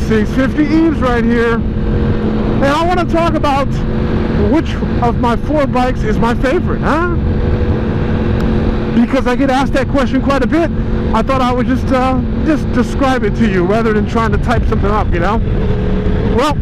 650 Eves right here, and I want to talk about which of my 4 bikes is my favorite, huh? Because I get asked that question quite a bit. I thought I would just describe it to you rather than trying to type something up, you know? Well,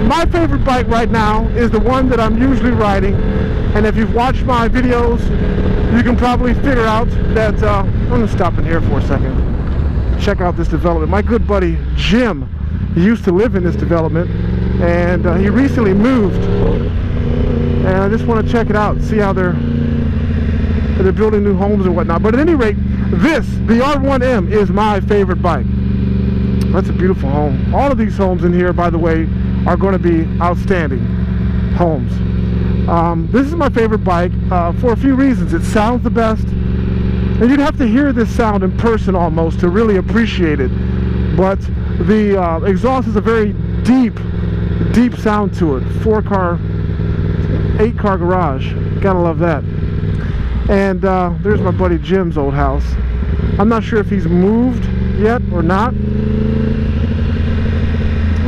my favorite bike right now is the one that I'm usually riding, and if you've watched my videos, you can probably figure out that, I'm going to stop in here for a second. Check out this development. My good buddy Jim, he used to live in this development, and he recently moved, and I just want to check it out, see how they're building new homes and whatnot. But at any rate, the R1M is my favorite bike. That's a beautiful home. All of these homes in here, by the way, are going to be outstanding homes. This is my favorite bike for a few reasons. It sounds the best, and you'd have to hear this sound in person almost to really appreciate it. But the exhaust is a very deep sound to it. 4-car, 8-car garage. Gotta love that. And there's my buddy Jim's old house. I'm not sure if he's moved yet or not,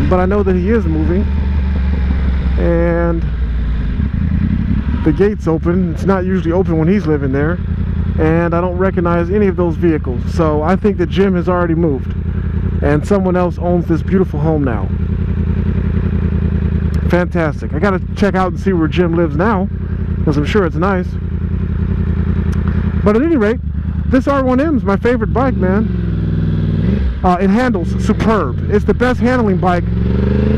but I know that he is moving. And the gate's open. It's not usually open when he's living there, and I don't recognize any of those vehicles. So I think that Jim has already moved, and someone else owns this beautiful home now. Fantastic. I gotta check out and see where Jim lives now, because I'm sure it's nice. But at any rate, this R1M is my favorite bike, man. It handles superb. It's the best handling bike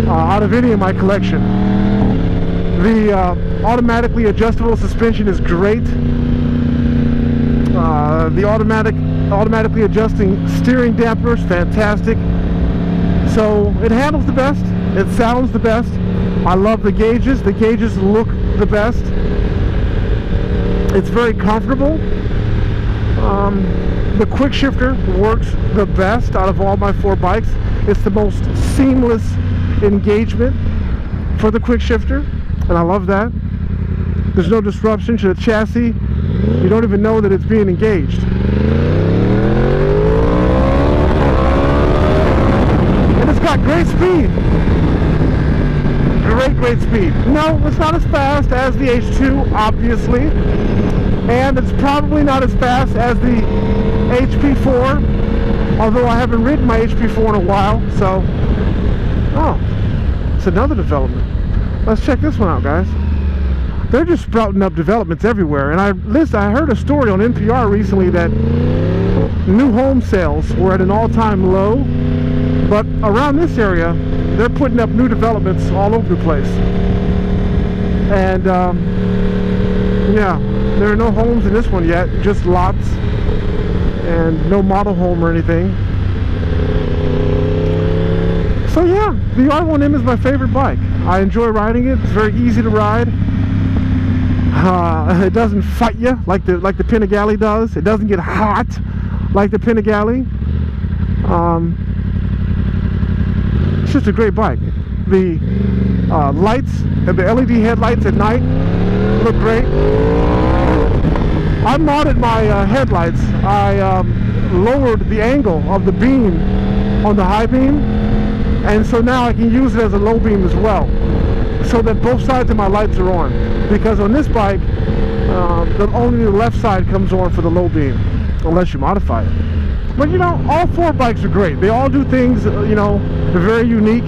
out of any of my collection. The automatically adjustable suspension is great. The automatically adjusting steering dampers, fantastic. So it handles the best. It sounds the best. I love the gauges. The gauges look the best. It's very comfortable. The quick shifter works the best out of all my 4 bikes. It's the most seamless engagement for the quick shifter, and I love that. There's no disruption to the chassis. You don't even know that it's being engaged. And it's got great speed. Great speed. No, it's not as fast as the H2, obviously. And it's probably not as fast as the HP4, although I haven't ridden my HP4 in a while. So, oh, it's another development. Let's check this one out, guys. They're just sprouting up developments everywhere. And I heard a story on NPR recently that new home sales were at an all-time low, but around this area, they're putting up new developments all over the place. And yeah, there are no homes in this one yet, just lots, and no model home or anything. So yeah, the R1M is my favorite bike. I enjoy riding it. It's very easy to ride. It doesn't fight you like the Panigale does. It doesn't get hot like the Panigale. It's just a great bike. The lights and the LED headlights at night look great. I modded my headlights. I lowered the angle of the beam on the high beam, and so now I can use it as a low beam as well, so that both sides of my lights are on. Because on this bike, only the left side comes on for the low beam, unless you modify it. But you know, all 4 bikes are great. They all do things, you know, they're very unique,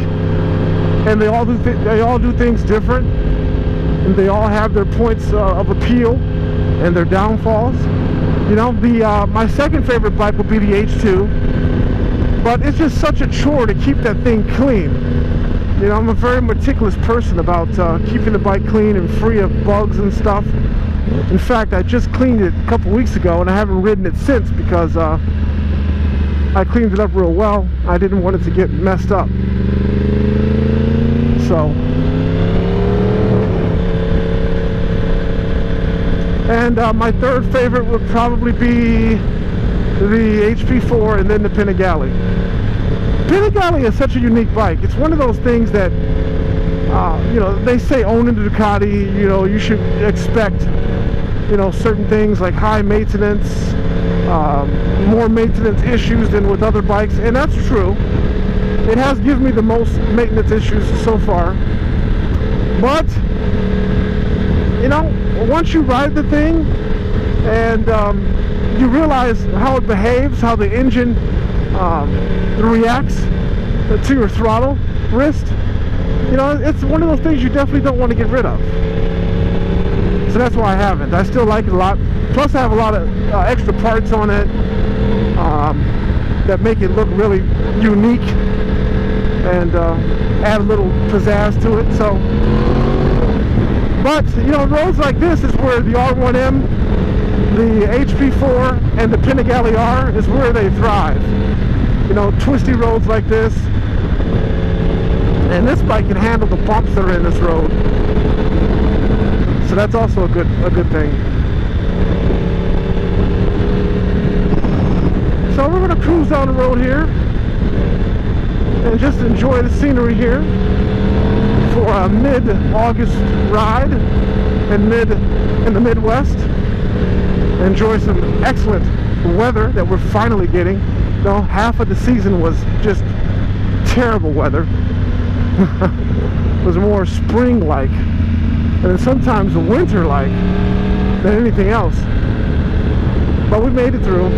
and they all do things different, and they all have their points of appeal and their downfalls. You know, my second favorite bike would be the H2, but it's just such a chore to keep that thing clean. You know, I'm a very meticulous person about keeping the bike clean and free of bugs and stuff. In fact, I just cleaned it a couple weeks ago, and I haven't ridden it since because I cleaned it up real well. I didn't want it to get messed up. So, and my third favorite would probably be the HP4 and then the Panigale. Panigale is such a unique bike. It's one of those things that, you know, they say owning the Ducati, you know, you should expect, you know, certain things like high maintenance, more maintenance issues than with other bikes, and that's true. It has given me the most maintenance issues so far. But, you know, once you ride the thing and you realize how it behaves, how the engine reacts to your throttle wrist, you know, it's one of those things you definitely don't want to get rid of. So that's why I haven't. I still like it a lot. Plus I have a lot of extra parts on it that make it look really unique and add a little pizzazz to it. So, but you know, roads like this is where the R1M, the HP4, and the Panigale R is where they thrive. You know, twisty roads like this, and this bike can handle the bumps that are in this road. So that's also a good thing. So we're going to cruise down the road here and just enjoy the scenery here for a mid-August ride in the Midwest. Enjoy some excellent weather that we're finally getting. You know, half of the season was just terrible weather. It was more spring-like, and then sometimes winter-like than anything else. But we made it through.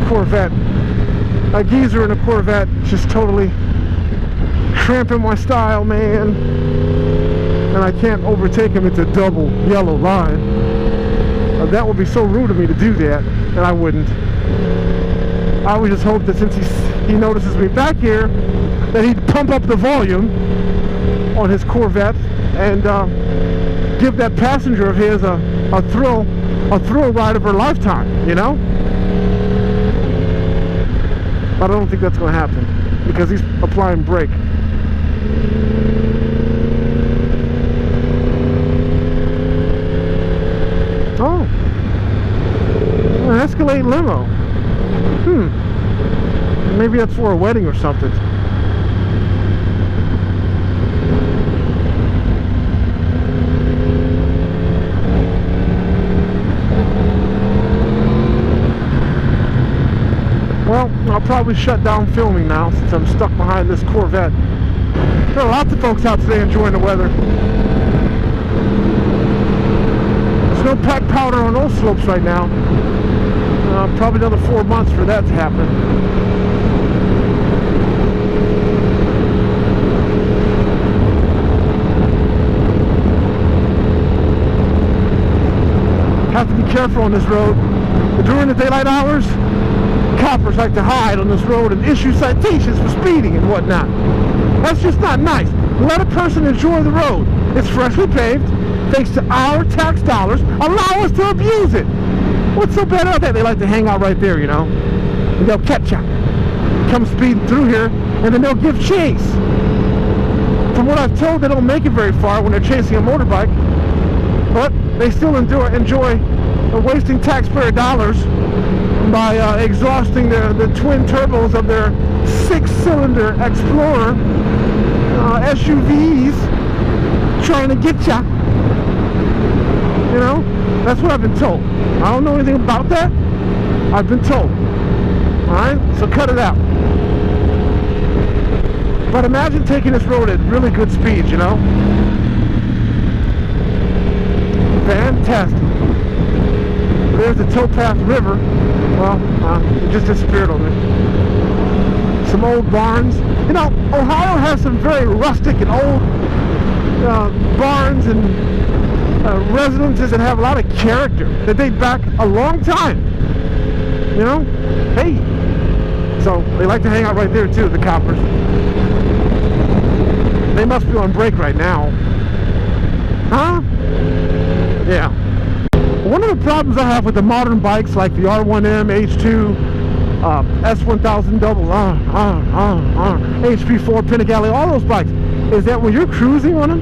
Corvette. A geezer in a Corvette just totally cramping my style, man. And I can't overtake him. It's a double yellow line. That would be so rude of me to do that, and I wouldn't. I would just hope that since he notices me back here, that he'd pump up the volume on his Corvette and give that passenger of his a thrill ride of her lifetime, you know? But I don't think that's going to happen because he's applying brake. Oh, an Escalade limo. Maybe that's for a wedding or something. Well, I'll probably shut down filming now since I'm stuck behind this Corvette. There are lots of folks out today enjoying the weather. Snowpack powder on those slopes right now. Probably another 4 months for that to happen. Have to be careful on this road. During the daylight hours, coppers like to hide on this road and issue citations for speeding and whatnot. That's just not nice. Let a person enjoy the road. It's freshly paved. Thanks to our tax dollars, allow us to abuse it. What's so bad about that? They like to hang out right there, you know. And they'll catch you. Come speeding through here, and then they'll give chase. From what I've told, they don't make it very far when they're chasing a motorbike. But they still enjoy wasting taxpayer dollars by exhausting the twin turbos of their 6-cylinder Explorer SUVs, trying to get ya. You know, that's what I've been told. I don't know anything about that. I've been told. Alright, so cut it out. But imagine taking this road at really good speeds, you know. Fantastic. There's the Towpath River. Well, it just disappeared on me. Some old barns. You know, Ohio has some very rustic and old barns and residences that have a lot of character that date back a long time. You know? Hey. So they like to hang out right there too, the coppers. They must be on break right now. Huh? Yeah. One of the problems I have with the modern bikes like the R1M, H2, S1000 double, HP4, Panigale, all those bikes, is that when you're cruising on them,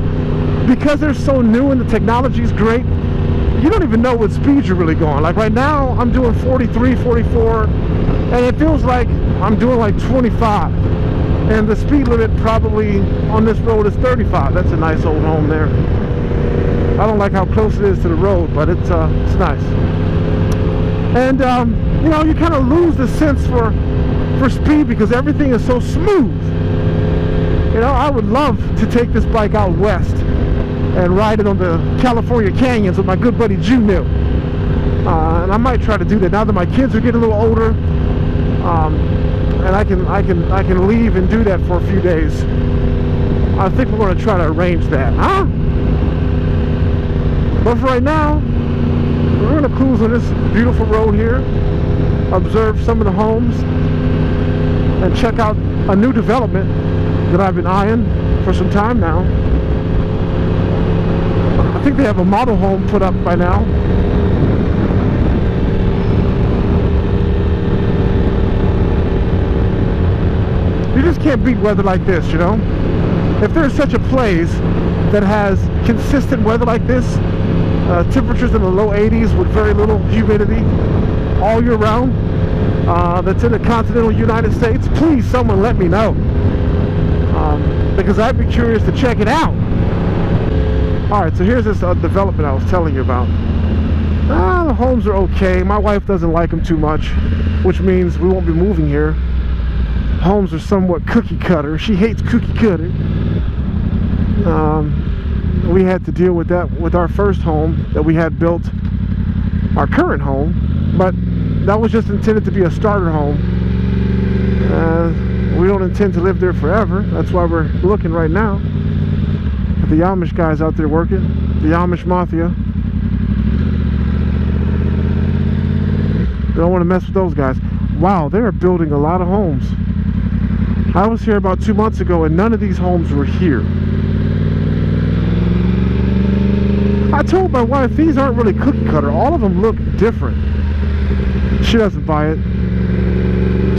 because they're so new and the technology is great, you don't even know what speed you're really going. Like right now, I'm doing 43, 44, and it feels like I'm doing like 25, and the speed limit probably on this road is 35. That's a nice old home there. I don't like how close it is to the road, but it's nice. And you know, you kind of lose the sense for speed because everything is so smooth. You know, I would love to take this bike out west and ride it on the California canyons with my good buddy Juno. And I might try to do that now that my kids are getting a little older, and I can leave and do that for a few days. I think we're going to try to arrange that, huh? But for right now, we're going to cruise on this beautiful road here, observe some of the homes, and check out a new development that I've been eyeing for some time now. I think they have a model home put up by now. You just can't beat weather like this, you know? If there's such a place that has consistent weather like this, temperatures in the low 80s with very little humidity all year round, that's in the continental United States, please someone let me know, because I'd be curious to check it out. Alright, so here's this development I was telling you about. The homes are okay. My wife doesn't like them too much, which means we won't be moving here. Homes are somewhat cookie cutter. She hates cookie cutter. We had to deal with that with our first home that we had built, our current home, but that was just intended to be a starter home. We don't intend to live there forever. That's why we're looking right now. The Amish guys out there working, the Amish Mafia. We don't want to mess with those guys. Wow, they are building a lot of homes. I was here about 2 months ago and none of these homes were here. I told my wife these aren't really cookie cutter. All of them look different. She doesn't buy it.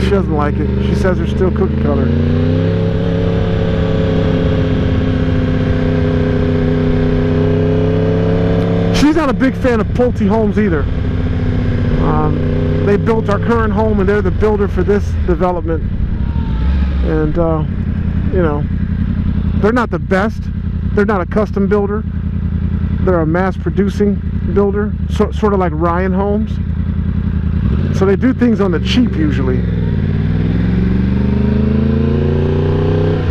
She doesn't like it. She says they're still cookie cutter. She's not a big fan of Pulte homes either. They built our current home and they're the builder for this development. And, you know, they're not the best. They're not a custom builder. They're a mass-producing builder, sort of like Ryan Homes. So they do things on the cheap usually.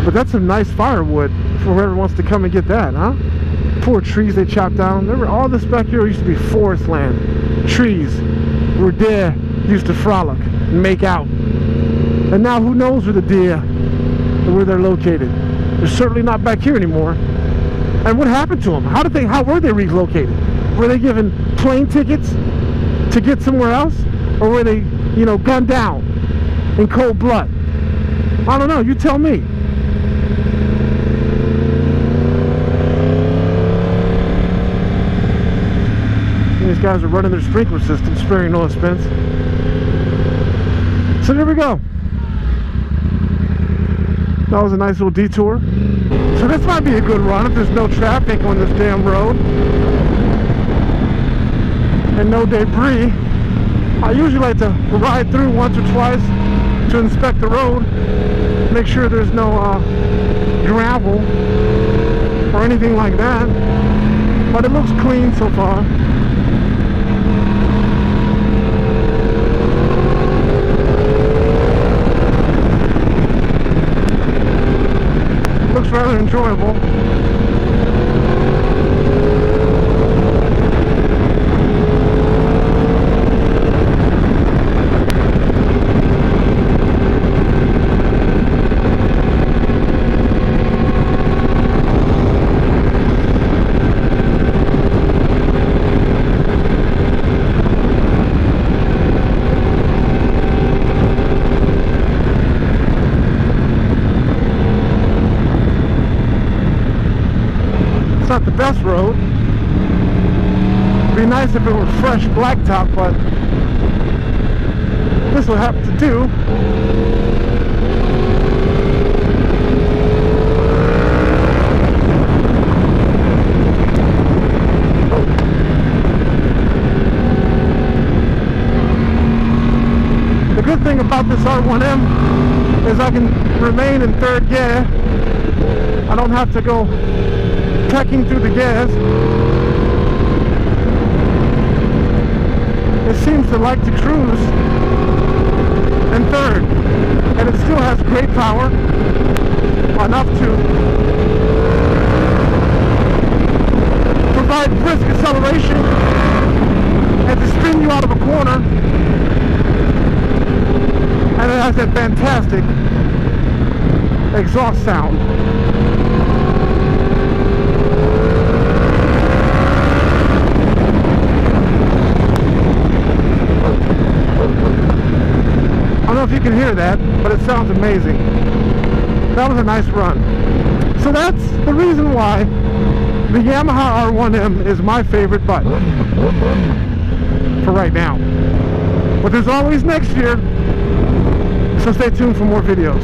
But that's some nice firewood for whoever wants to come and get that, huh? Poor trees they chopped down. Remember, all this back here used to be forest land. Trees where deer used to frolic and make out. And now who knows where the deer and where they're located. They're certainly not back here anymore. And what happened to them? How were they relocated? Were they given plane tickets to get somewhere else? Or were they, you know, gunned down in cold blood? I don't know, you tell me. These guys are running their sprinkler system, sparing no expense. So there we go. That was a nice little detour. So this might be a good run if there's no traffic on this damn road and no debris. I usually like to ride through once or twice to inspect the road, make sure there's no gravel or anything like that, but it looks clean so far. Looks rather enjoyable. It's not the best road. It'd be nice if it were fresh blacktop, but this will have to do. The good thing about R1M is I can remain in third gear. I don't have to go trekking through the gears. It seems to like to cruise in third, and it still has great power, enough to provide brisk acceleration and to spin you out of a corner. And it has that fantastic exhaust sound. I don't know if you can hear that, but it sounds amazing. That was a nice run. So that's the reason why the Yamaha R1M is my favorite bike for right now. But there's always next year, so stay tuned for more videos.